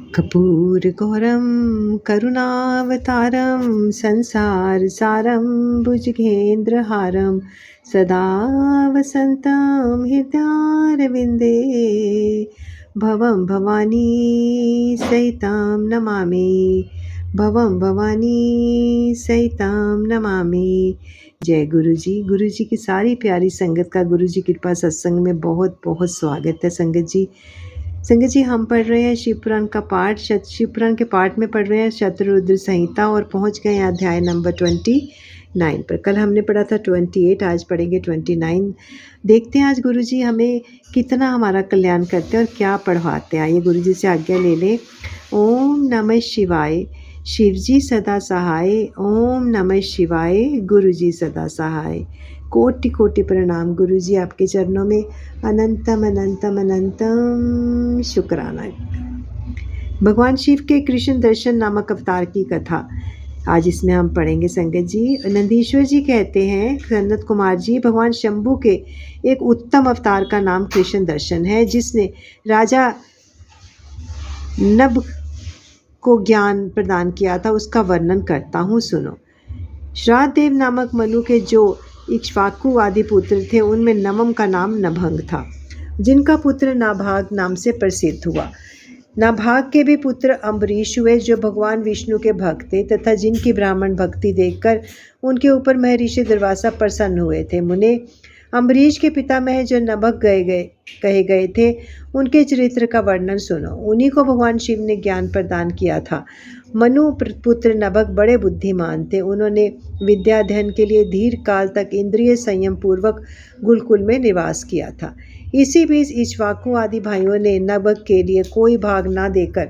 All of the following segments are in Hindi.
कर्पूरगौरं करुणावतारं संसारसारं भुजगेन्द्रहारं सदा वसन्तं हृदयारविन्दे भवं भवानी सहितं नमामि भवं भवानी सहितं नमामि। जय गुरु जी की सारी प्यारी संगत का गुरु जी कृपा सत्संग में बहुत बहुत स्वागत है। संगत जी हम पढ़ रहे हैं शिवपुराण का पाठ। शिवपुराण के पाठ में पढ़ रहे हैं शतरुद्र संहिता और पहुंच गए हैं अध्याय नंबर 29 पर। कल हमने पढ़ा था 28, आज पढ़ेंगे 29। देखते हैं आज गुरु जी हमें कितना हमारा कल्याण करते हैं और क्या पढ़वाते हैं। आइए गुरु जी से आज्ञा ले लें। ओम नमः शिवाय। शिव जी सदा सहाय। ओम नमः शिवाय। गुरु जी सदा सहाय। कोटि कोटि प्रणाम गुरु जी, आपके चरणों में अनंतम अनंतम अनंतम शुक्राना। भगवान शिव के कृष्ण दर्शन नामक अवतार की कथा आज इसमें हम पढ़ेंगे। संगत जी, नंदीश्वर जी कहते हैं, सनत कुमार जी, भगवान शंभू के एक उत्तम अवतार का नाम कृष्ण दर्शन है, जिसने राजा नभ को ज्ञान प्रदान किया था। उसका वर्णन करता हूँ, सुनो। श्राद्धदेव नामक मनु के जो इक्ष्वाकु आदि पुत्र थे, उनमें नवम का नाम नभंग था, जिनका पुत्र नाभाग नाम से प्रसिद्ध हुआ। नाभाग के भी पुत्र अम्बरीश हुए, जो भगवान विष्णु के भक्त थे तथा जिनकी ब्राह्मण भक्ति देखकर उनके ऊपर महर्षि दुर्वासा प्रसन्न हुए थे। मुने, अम्बरीश के पितामह जो नभग कहे गए थे, उनके चरित्र का वर्णन सुनो। उन्हीं को भगवान शिव ने ज्ञान प्रदान किया था। मनु पुत्र नभग बड़े बुद्धिमान थे। उन्होंने विद्याध्ययन के लिए दीर्घ काल तक इंद्रिय संयम पूर्वक गुरुकुल में निवास किया था। इसी बीच इक्ष्वाकु आदि भाइयों ने नभग के लिए कोई भाग न देकर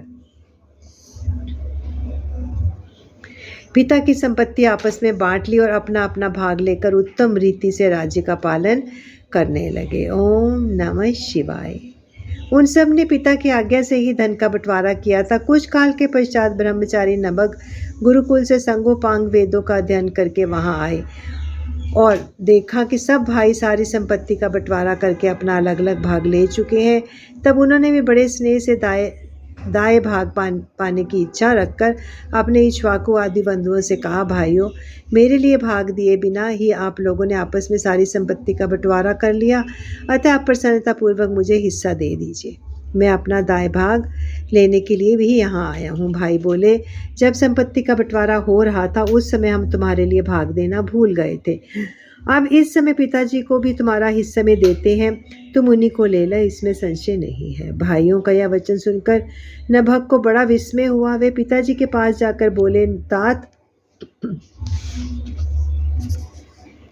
पिता की संपत्ति आपस में बांट ली और अपना अपना भाग लेकर उत्तम रीति से राज्य का पालन करने लगे। ओम नमः शिवाय। उन सब ने पिता की आज्ञा से ही धन का बंटवारा किया था। कुछ काल के पश्चात ब्रह्मचारी नभग गुरुकुल से संगोपांग वेदों का अध्ययन करके वहां आए और देखा कि सब भाई सारी संपत्ति का बंटवारा करके अपना अलग अलग भाग ले चुके हैं। तब उन्होंने भी बड़े स्नेह से दाएं भाग पाने की इच्छा रखकर अपने इक्ष्वाकु आदि बंधुओं से कहा, भाइयों, मेरे लिए भाग दिए बिना ही आप लोगों ने आपस में सारी संपत्ति का बंटवारा कर लिया, अतः आप प्रसन्नतापूर्वक मुझे हिस्सा दे दीजिए। मैं अपना दाएं भाग लेने के लिए भी यहाँ आया हूँ। भाई बोले, जब संपत्ति का बंटवारा हो रहा था उस समय हम तुम्हारे लिए भाग देना भूल गए थे। अब इस समय पिताजी को भी तुम्हारा हिस्सा में देते हैं, तुम उन्हीं को ले लो, इसमें संशय नहीं है। भाइयों का यह वचन सुनकर नभग को बड़ा विस्मय हुआ। वे पिताजी के पास जाकर बोले, तात,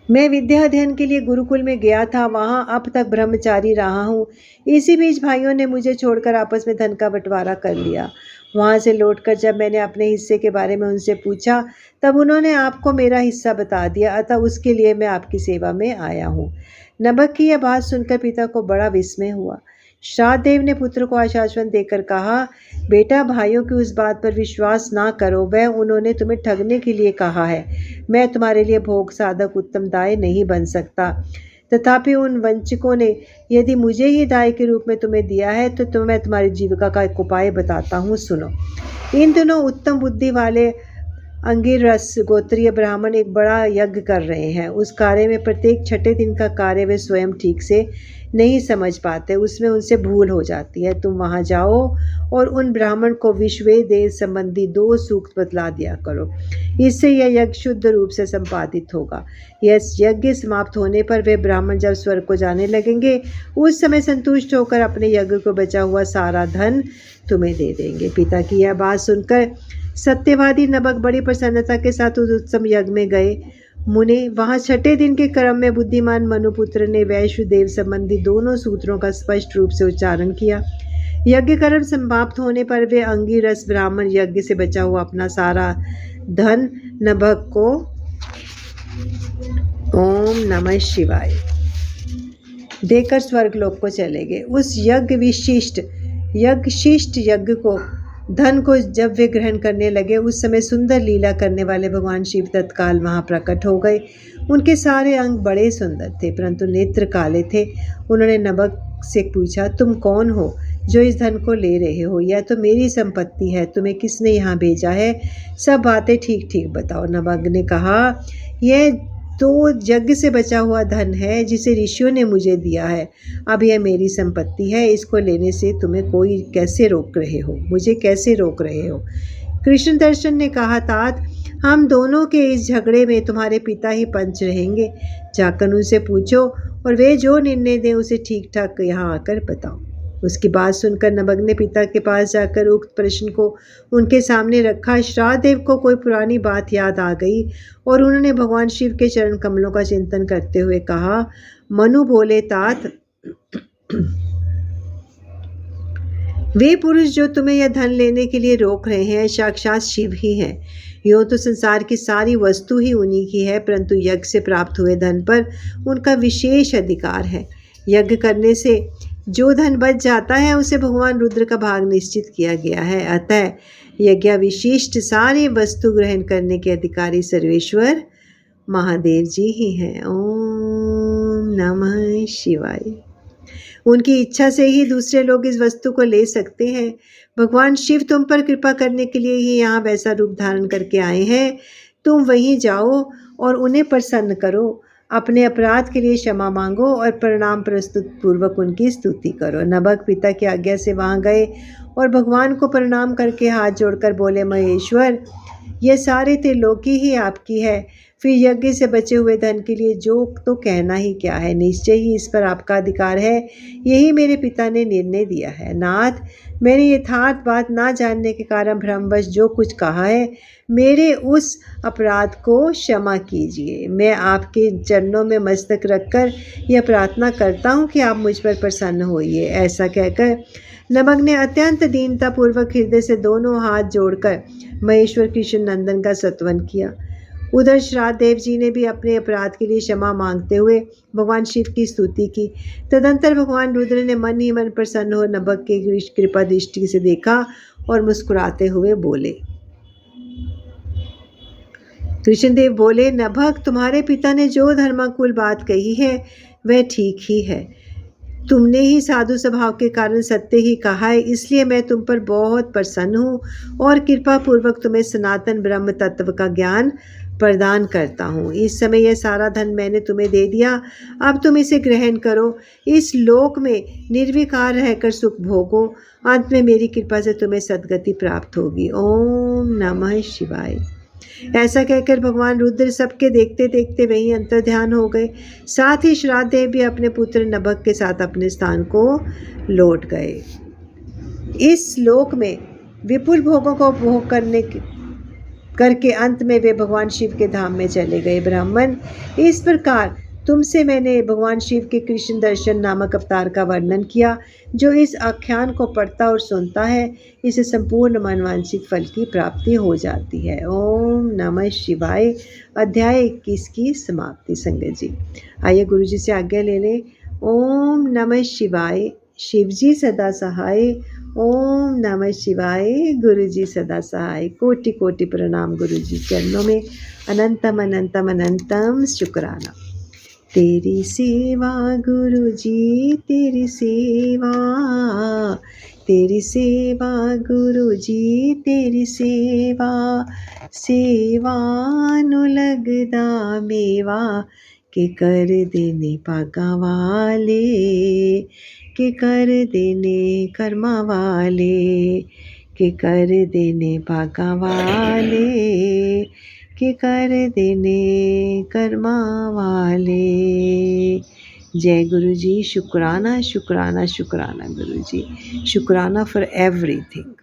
मैं विद्या अध्ययन के लिए गुरुकुल में गया था, वहां अब तक ब्रह्मचारी रहा हूँ। इसी बीच भाइयों ने मुझे छोड़कर आपस में धन का बंटवारा कर लिया। वहां से लौटकर जब मैंने अपने हिस्से के बारे में उनसे पूछा, तब उन्होंने आपको मेरा हिस्सा बता दिया, अतः उसके लिए मैं आपकी सेवा में आया हूँ। नभग की यह बात सुनकर पिता को बड़ा विस्मय हुआ। श्राद्धदेव ने पुत्र को आश्वासन देकर कहा, बेटा, भाइयों की उस बात पर विश्वास ना करो, वह उन्होंने तुम्हें ठगने के लिए कहा है। मैं तुम्हारे लिए भोग साधक उत्तम दाय नहीं बन सकता। तथापि उन वंचकों ने यदि मुझे ही दाय के रूप में तुम्हें दिया है तो मैं तुम्हारी जीविका का एक उपाय बताता हूँ, सुनो। इन दिनों उत्तम बुद्धि वाले अंगिरस गोत्रीय ब्राह्मण एक बड़ा यज्ञ कर रहे हैं। उस कार्य में प्रत्येक छठे दिन का कार्य वे स्वयं ठीक से नहीं समझ पाते, उसमें उनसे भूल हो जाती है। तुम वहां जाओ और उन ब्राह्मण को विश्वेश देव संबंधी 2 सूक्त बतला दिया करो। इससे यह यज्ञ शुद्ध रूप से संपादित होगा। यह यज्ञ समाप्त होने पर वे ब्राह्मण जब स्वर्ग को जाने लगेंगे, उस समय संतुष्ट होकर अपने यज्ञ को बचा हुआ सारा धन तुम्हें दे देंगे। पिता की यह बात सुनकर सत्यवादी नभग बड़ी प्रसन्नता के साथ उस उत्तम यज्ञ में गए। मुने, वहां छठे दिन के क्रम में बुद्धिमान मनुपुत्र ने वैश्वदेव संबंधी 2 सूत्रों का स्पष्ट रूप से उच्चारण किया। यज्ञ कर्म समाप्त होने पर वे अंगिरस ब्राह्मण यज्ञ से बचा हुआ अपना सारा धन नभग को ओम नमः शिवाय देकर स्वर्गलोक को चले गए। उस शिष्ट यज्ञ को धन को जब वे ग्रहण करने लगे, उस समय सुंदर लीला करने वाले भगवान शिव तत्काल वहां प्रकट हो गए। उनके सारे अंग बड़े सुंदर थे, परंतु नेत्र काले थे। उन्होंने नभग से पूछा, तुम कौन हो? जो इस धन को ले रहे हो, यह तो मेरी संपत्ति है, तुम्हें किसने यहाँ भेजा है? सब बातें ठीक ठीक बताओ। नवग्न ने कहा, यह तो यज्ञ से बचा हुआ धन है जिसे ऋषियों ने मुझे दिया है। अब यह मेरी संपत्ति है, इसको लेने से तुम्हें कोई कैसे रोक रहे हो, मुझे कैसे रोक रहे हो? कृष्ण दर्शन ने कहा, तात, हम दोनों के इस झगड़े में तुम्हारे पिता ही पंच रहेंगे। जाकर उनसे पूछो और वे जो निर्णय दें उसे ठीक ठाक यहाँ आकर बताओ। उसकी बात सुनकर नवग्न ने पिता के पास जाकर उक्त प्रश्न को उनके सामने रखा। श्राद्धदेव को कोई पुरानी बात याद आ गई और उन्होंने भगवान शिव के चरण कमलों का चिंतन करते हुए कहा, मनु बोले, तात, वे पुरुष जो तुम्हें यह धन लेने के लिए रोक रहे हैं साक्षात शिव ही हैं। यूँ तो संसार की सारी वस्तु ही उन्हीं की है, परंतु यज्ञ से प्राप्त हुए धन पर उनका विशेष अधिकार है। यज्ञ करने से जो धन बच जाता है उसे भगवान रुद्र का भाग निश्चित किया गया है। अतः यज्ञ विशिष्ट सारी वस्तु ग्रहण करने के अधिकारी सर्वेश्वर महादेव जी ही हैं। ओम नमः शिवाय। उनकी इच्छा से ही दूसरे लोग इस वस्तु को ले सकते हैं। भगवान शिव तुम पर कृपा करने के लिए ही यहाँ वैसा रूप धारण करके आए हैं। तुम वहीं जाओ और उन्हें प्रसन्न करो, अपने अपराध के लिए क्षमा मांगो और प्रणाम प्रस्तुत पूर्वक उनकी स्तुति करो। नभग पिता की आज्ञा से वहाँ गए और भगवान को प्रणाम करके हाथ जोड़कर बोले, महेश्वर, यह सारे त्रिलोकी ही आपकी है, फिर यज्ञ से बचे हुए धन के लिए जो तो कहना ही क्या है, निश्चय ही इस पर आपका अधिकार है, यही मेरे पिता ने निर्णय दिया है। नाथ, मैंने यथार्थ बात ना जानने के कारण भ्रमवश जो कुछ कहा है, मेरे उस अपराध को क्षमा कीजिए। मैं आपके चरणों में मस्तक रखकर यह प्रार्थना करता हूँ कि आप मुझ पर प्रसन्न होइए। ऐसा कहकर नभग ने अत्यंत दीनतापूर्वक हृदय से दोनों हाथ जोड़कर महेश्वर कृष्ण नंदन का स्तवन किया। उधर श्राद्धदेव जी ने भी अपने अपराध के लिए क्षमा मांगते हुए भगवान शिव की स्तुति की। तदंतर भगवान रुद्र ने मन ही मन प्रसन्न हो नभग के कृपा दृष्टि से देखा और मुस्कुराते हुए बोले। कृष्णदेव बोले, नभग, तुम्हारे पिता ने जो धर्माकुल बात कही है वह ठीक ही है। तुमने ही साधु स्वभाव के कारण सत्य ही कहा है, इसलिए मैं तुम पर बहुत प्रसन्न हूँ और कृपा पूर्वक तुम्हें सनातन ब्रह्म तत्व का ज्ञान प्रदान करता हूँ। इस समय यह सारा धन मैंने तुम्हें दे दिया, अब तुम इसे ग्रहण करो, इस लोक में निर्विकार रहकर सुख भोगो, अंत में मेरी कृपा से तुम्हें सद्गति प्राप्त होगी। ओम नमः शिवाय। ऐसा कहकर भगवान रुद्र सबके देखते देखते वहीं अंतर्ध्यान हो गए। साथ ही श्राद्धदेव भी अपने पुत्र नभग के साथ अपने स्थान को लौट गए। इस लोक में विपुल भोगों को भोग करके अंत में वे भगवान शिव के धाम में चले गए। ब्राह्मण, इस प्रकार तुमसे मैंने भगवान शिव के कृष्ण दर्शन नामक अवतार का वर्णन किया। जो इस आख्यान को पढ़ता और सुनता है, इसे संपूर्ण मनवांछित फल की प्राप्ति हो जाती है। ओम नमः शिवाय। अध्याय 21 की समाप्ति। संगत जी, आइए गुरु जी से आज्ञा ले लें। ओम नमः शिवाय। शिव जी सदा सहाय। ओम नमः शिवाय। गुरु जी सदा सहाय। कोटि कोटि प्रणाम गुरु जी चरणों में। अनंतम अनंतम अनंतम शुक्राना। तेरी सेवा गुरु जी, तेरी सेवा, तेरी सेवा गुरु जी, तेरी सेवा, सेवा नु लगदा मेवा, के कर देने भागा वाले, के कर देने कर्मा वाले, के कर देने भागा वाले, के कर देने कर्मा वाले। जय गुरु जी। शुक्राना शुक्राना शुक्राना गुरु जी। शुक्राना फॉर एवरीथिंग।